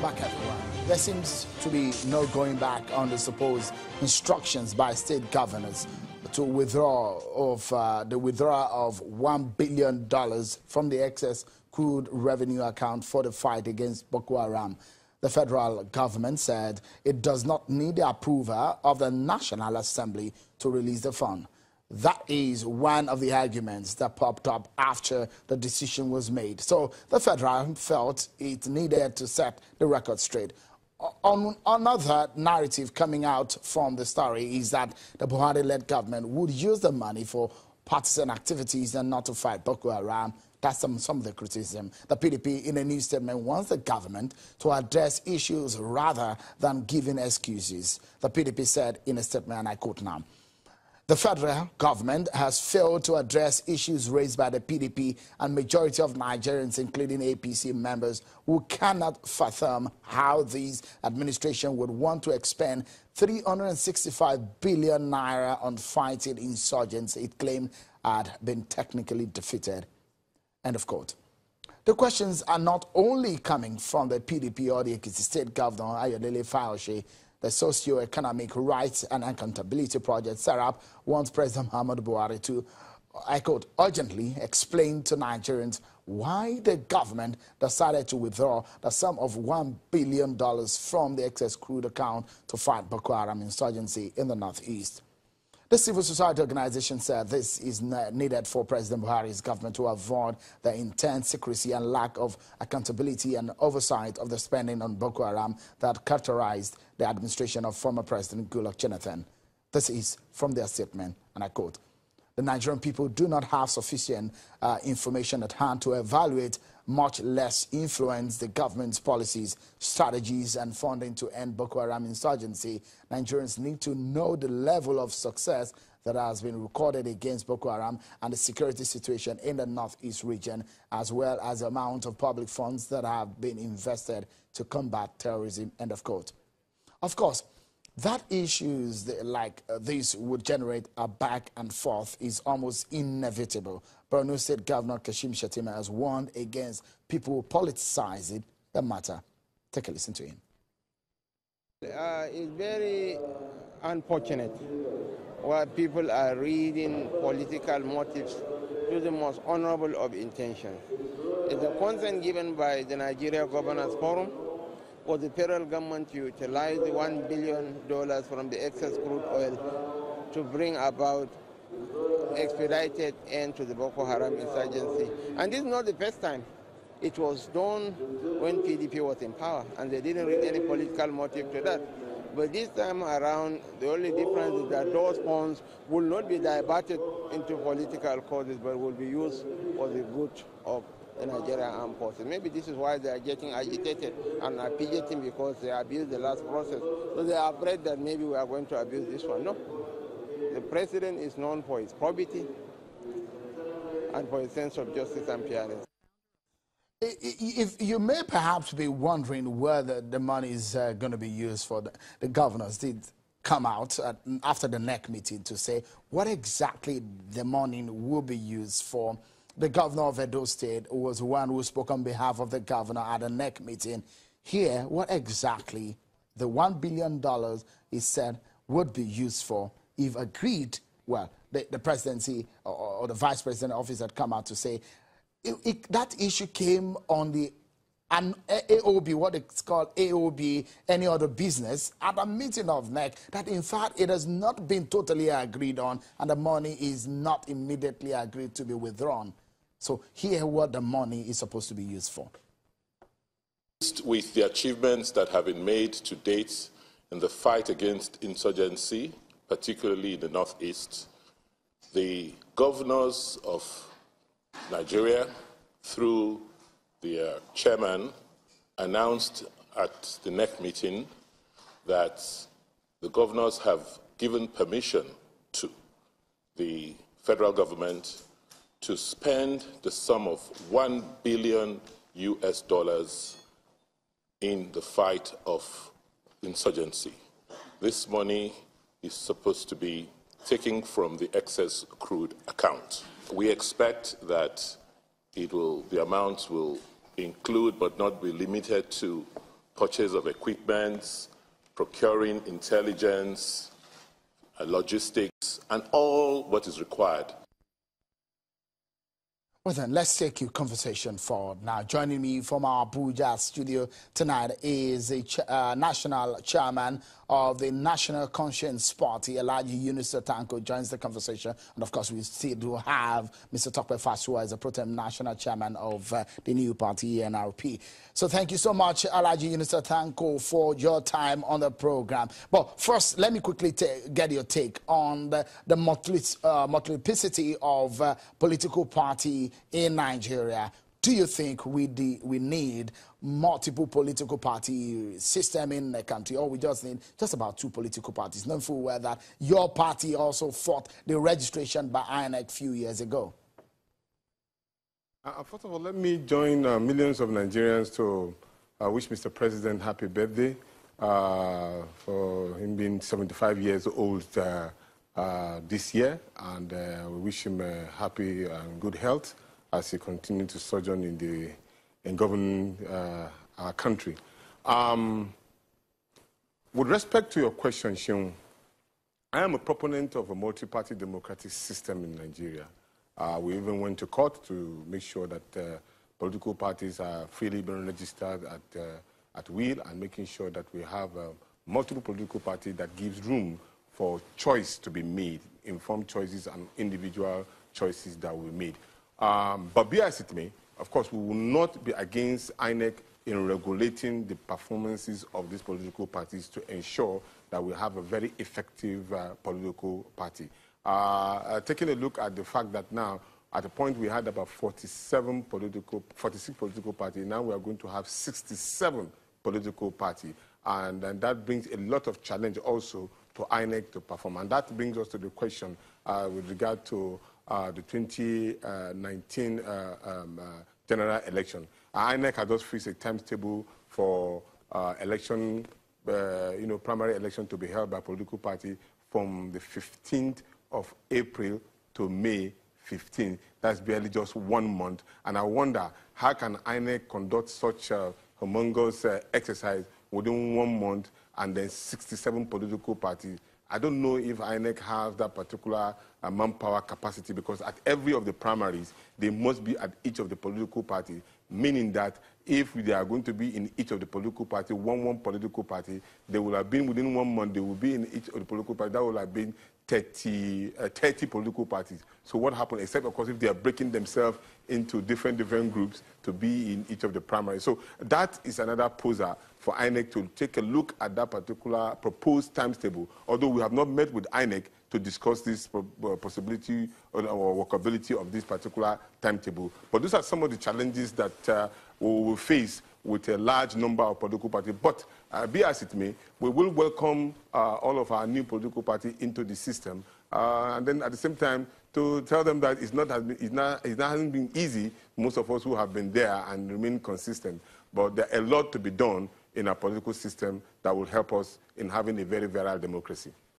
back, everyone. There seems to be no going back on the supposed instructions by state governors to withdraw of the withdrawal of $1 billion from the excess crude revenue account for the fight against Boko Haram. The federal government said it does not need the approval of the National Assembly to release the fund. That is one of the arguments that popped up after the decision was made. So the federal felt it needed to set the record straight. Another narrative coming out from the story is that the Buhari-led government would use the money for partisan activities and not to fight Boko Haram. That's some of the criticism. The PDP, in a new statement, wants the government to address issues rather than giving excuses. The PDP said in a statement, and I quote now, "The federal government has failed to address issues raised by the PDP and majority of Nigerians, including APC members, who cannot fathom how this administration would want to expend 365 billion naira on fighting insurgents it claimed had been technically defeated." End of quote. The questions are not only coming from the PDP or the Ekiti State Governor, Ayodele Fayose. The Socio-Economic Rights and Accountability Project set up wants President Muhammadu Buhari to, I quote, urgently explain to Nigerians why the government decided to withdraw the sum of $1 billion from the excess crude account to fight Boko Haram insurgency in the Northeast. The civil society organization said this is needed for President Buhari's government to avoid the intense secrecy and lack of accountability and oversight of the spending on Boko Haram that characterized the administration of former President Goodluck Jonathan. This is from their statement, and I quote, "The Nigerian people do not have sufficient information at hand to evaluate, much less influence the government's policies, strategies, and funding to end Boko Haram insurgency. Nigerians need to know the level of success that has been recorded against Boko Haram and the security situation in the Northeast region, as well as the amount of public funds that have been invested to combat terrorism." End of quote. Of course, that issues like this would generate a back and forth is almost inevitable. Borno State Governor Kashim Shettima has warned against people politicizing the matter. Take a listen to him. It's very unfortunate where people are reading political motives to the most honorable of intentions. It's a concern given by the Nigeria Governors Forum for the federal government to utilize the $1 billion from the excess crude oil to bring about expedited end to the Boko Haram insurgency. And this is not the first time. It was done when PDP was in power, and they didn't read any political motive to that. But this time around, the only difference is that those funds will not be diverted into political causes, but will be used for the good of the Nigerian armed forces. Maybe this is why they are getting agitated and are fidgeting, because they abused the last process. So they are afraid that maybe we are going to abuse this one. No. The president is known for his probity and for his sense of justice and fairness. If you may perhaps be wondering whether the money is going to be used for, the governors did come out after the NEC meeting to say what exactly the money will be used for. The governor of Edo State was one who spoke on behalf of the governor at the NEC meeting. Here, what exactly the $1 billion is said would be used for if agreed. Well, the presidency or the vice president office had come out to say that issue came on the AOB, what it's called AOB, any other business, at a meeting of NEC, that in fact it has not been totally agreed on and the money is not immediately agreed to be withdrawn. So here what the money is supposed to be used for. With the achievements that have been made to date in the fight against insurgency, particularly in the Northeast, the governors of Nigeria, through the chairman, announced at the NEC meeting that the governors have given permission to the federal government to spend the sum of $1 billion in the fight of insurgency. This money is supposed to be taken from the excess crude account. We expect that the amount will include but not be limited to purchase of equipment, procuring intelligence, logistics, and all what is required. Well then, let's take your conversation forward now. Joining me from our Abuja studio tonight is the national chairman of the National Conscience Party, Alhaji Yunus Tanko, joins the conversation. And of course, we still do have Mr. Tokpe Fasua as a pro-tem national chairman of the new party, NRP. So thank you so much, Alhaji Yunus Tanko, for your time on the program. But first, let me quickly get your take on the multiplicity of political party in Nigeria. Do you think we need multiple political party system in the country, or we just need just about 2 political parties? Knowing full well that your party also fought the registration by INEC a few years ago. First of all, let me join millions of Nigerians to wish Mr. President happy birthday for him being 75 years old this year, and we wish him happy and good health as he continues to sojourn in governing our country. With respect to your question, Sheung, I am a proponent of a multi-party democratic system in Nigeria. We even went to court to make sure that political parties are freely being registered at will, and making sure that we have multiple political parties that gives room for choice to be made, informed choices and individual choices that we made. But be as it may, of course, we will not be against INEC in regulating the performances of these political parties to ensure that we have a very effective political party. Taking a look at the fact that now, at a point we had about 46 political parties, now we are going to have 67 political parties. And that brings a lot of challenge also to INEC to perform. And that brings us to the question with regard to the 2019 general election. INEC has just fixed a timetable for election, primary election to be held by political party from the 15th of April to May 15th. That's barely just 1 month. And I wonder, how can INEC conduct such a humongous exercise within 1 month and then 67 political parties? I don't know if INEC has that particular manpower capacity, because at every of the primaries, they must be at each of the political parties, meaning that if they are going to be in each of the political party, one political party, they will have been within 1 month, they will be in each of the political parties. That will have been 30 political parties. So what happened, except of course if they are breaking themselves into different groups to be in each of the primaries. So that is another poser for INEC to take a look at that particular proposed timetable, although we have not met with INEC to discuss this possibility or workability of this particular timetable. But these are some of the challenges that we will face with a large number of political parties. But be as it may, we will welcome all of our new political parties into the system. And then at the same time, to tell them that it hasn't been easy, most of us who have been there and remain consistent. But there's a lot to be done in our political system that will help us in having a very virile democracy.